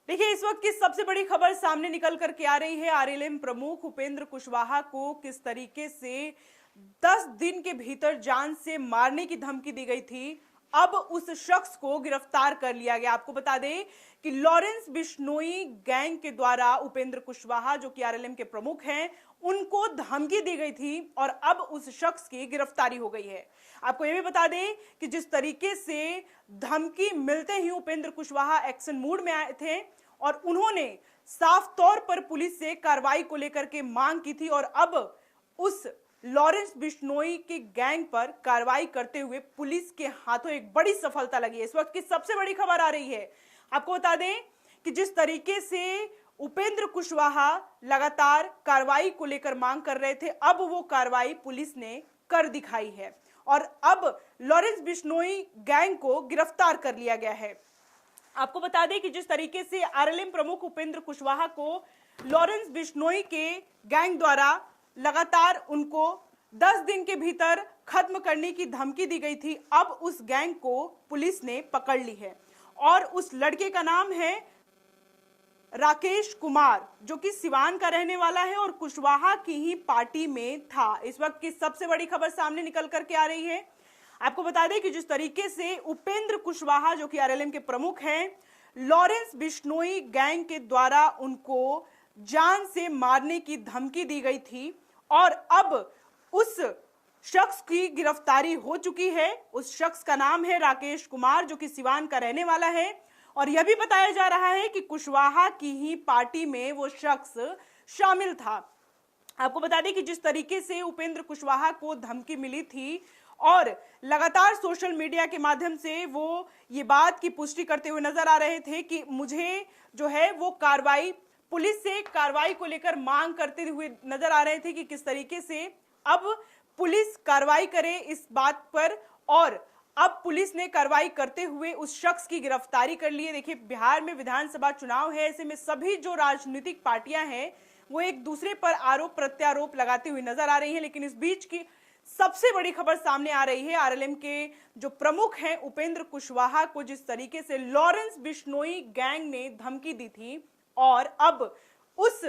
देखिए, इस वक्त की सबसे बड़ी खबर सामने निकल करके आ रही है। आरएलएम प्रमुख उपेंद्र कुशवाहा को किस तरीके से 10 दिन के भीतर जान से मारने की धमकी दी गई थी, अब उस शख्स को गिरफ्तार कर लिया गया। आपको बता दें कि लॉरेंस बिश्नोई गैंग के द्वारा उपेंद्र कुशवाहा, जो कि आरएलएम के प्रमुख हैं, उनको धमकी दी गई थी और अब उस शख्स की गिरफ्तारी हो गई है। आपको यह भी बता दें कि जिस तरीके से धमकी मिलते ही उपेंद्र कुशवाहा एक्शन मूड में आए थे और उन्होंने साफ तौर पर पुलिस से कार्रवाई को लेकर के मांग की थी और अब उस लॉरेंस बिश्नोई के गैंग पर कार्रवाई करते हुए पुलिस के हाथों एक बड़ी सफलता लगी है। इस वक्त की सबसे बड़ी खबर आ रही है। आपको बता दें कि जिस तरीके से उपेंद्र कुशवाहा लगातार कार्रवाई को लेकर मांग कर रहे थे, अब वो कार्रवाई पुलिस ने कर दिखाई है और अब लॉरेंस बिश्नोई गैंग को गिरफ्तार कर लिया गया है। आपको बता दें कि जिस तरीके से आरएलएम प्रमुख उपेंद्र कुशवाहा को लॉरेंस बिश्नोई के गैंग द्वारा लगातार उनको 10 दिन के भीतर खत्म करने की धमकी दी गई थी, अब उस गैंग को पुलिस ने पकड़ ली है और उस लड़के का नाम है राकेश कुमार, जो कि सिवान का रहने वाला है और कुशवाहा की ही पार्टी में था। इस वक्त की सबसे बड़ी खबर सामने निकल करके आ रही है। आपको बता दें कि जिस तरीके से उपेंद्र कुशवाहा, जो कि आरएलएम के प्रमुख हैं, लॉरेंस बिश्नोई गैंग के द्वारा उनको जान से मारने की धमकी दी गई थी और अब उस शख्स की गिरफ्तारी हो चुकी है। उस शख्स का नाम है राकेश कुमार, जो कि सिवान का रहने वाला है और यह भी बताया जा रहा है कि कुशवाहा की ही पार्टी में वो शख्स शामिल था। आपको बता दें कि जिस तरीके से उपेंद्र कुशवाहा को धमकी मिली थी और लगातार सोशल मीडिया के माध्यम से वो ये बात की पुष्टि करते हुए नजर आ रहे थे कि मुझे जो है वो कार्रवाई, पुलिस से कार्रवाई को लेकर मांग करते हुए नजर आ रहे थे कि किस तरीके से अब पुलिस कार्रवाई करे इस बात पर और अब पुलिस ने कार्रवाई करते हुए उस शख्स की गिरफ्तारी कर ली है। देखिए, बिहार में विधानसभा चुनाव है, ऐसे में सभी जो राजनीतिक पार्टियां हैं वो एक दूसरे पर आरोप प्रत्यारोप लगाती हुई नजर आ रही हैं, लेकिन इस बीच की सबसे बड़ी खबर सामने आ रही है। आरएलएम के जो प्रमुख हैं उपेंद्र कुशवाहा को जिस तरीके से लॉरेंस बिश्नोई गैंग ने धमकी दी थी और अब उस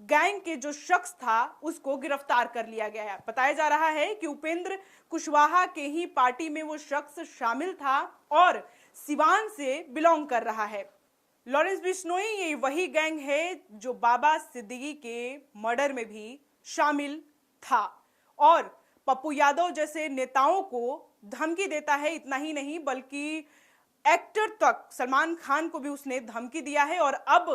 गैंग के जो शख्स था उसको गिरफ्तार कर लिया गया है। बताया जा रहा है कि उपेंद्र कुशवाहा के ही पार्टी में वो शख्स शामिल था और सिवान से बिलोंग कर रहा है। लॉरेंस बिश्नोई ये वही गैंग है जो बाबा सिद्दीकी के मर्डर में भी शामिल था और पप्पू यादव जैसे नेताओं को धमकी देता है। इतना ही नहीं बल्कि एक्टर तक सलमान खान को भी उसने धमकी दिया है और अब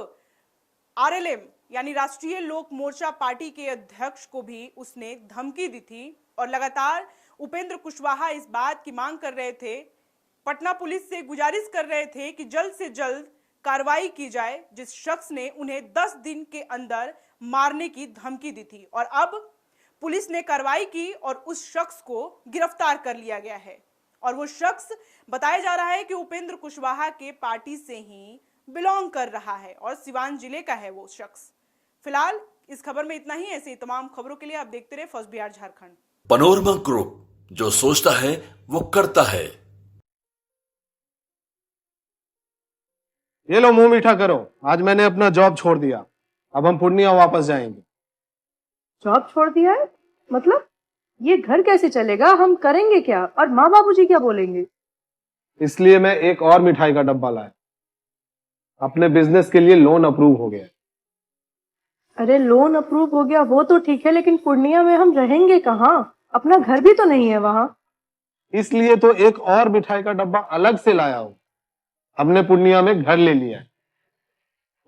आरएलएम यानी राष्ट्रीय लोक मोर्चा पार्टी के अध्यक्ष को भी उसने धमकी दी थी और लगातार उपेंद्र कुशवाहा इस बात की मांग कर रहे थे, पटना पुलिस से गुजारिश कर रहे थे कि जल्द से जल्द कार्रवाई की जाए जिस शख्स ने उन्हें 10 दिन के अंदर मारने की धमकी दी थी और अब पुलिस ने कार्रवाई की और उस शख्स को गिरफ्तार कर लिया गया है और वो शख्स बताया जा रहा है कि उपेंद्र कुशवाहा के पार्टी से ही बिलोंग कर रहा है और सिवान जिले का है वो शख्स। फिलहाल इस खबर में इतना ही। ऐसे ही तमाम खबरों के लिए आप देखते रहे first Bihar Jharkhand. Panorama group, जो सोचता है वो करता है। ये लो मुंह मीठा करो, आज मैंने अपना जॉब छोड़ दिया, अब हम पूर्णिया वापस जाएंगे। जॉब छोड़ दिया है? मतलब ये घर कैसे चलेगा? हम करेंगे क्या और माँ बाबूजी क्या बोलेंगे? इसलिए मैं एक और मिठाई का डब्बा लाया। अपने बिजनेस के लिए लोन अप्रूव हो गया। अरे लोन अप्रूव हो गया वो तो ठीक है, लेकिन पूर्णिया में हम रहेंगे कहाँ? अपना घर भी तो नहीं है वहाँ। इसलिए तो एक और मिठाई का डब्बा अलग से लाया हूँ। हमने पूर्णिया में घर ले लिया है,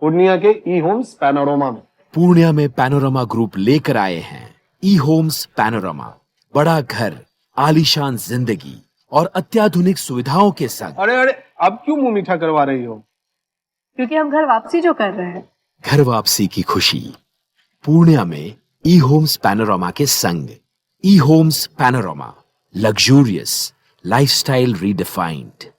पूर्णिया के ई होम्स पैनोरमा में। पूर्णिया में पैनोरमा ग्रुप लेकर आए हैं ई होम्स पैनोरमा। बड़ा घर, आलीशान जिंदगी और अत्याधुनिक सुविधाओं के संग। अरे अब क्यों मुंह मीठा करवा रही हो? क्योंकि हम घर वापसी जो कर रहे हैं। घर वापसी की खुशी पूर्णिया में ई होम्स पैनोरमा के संग। E Homes Panorama, luxurious lifestyle redefined.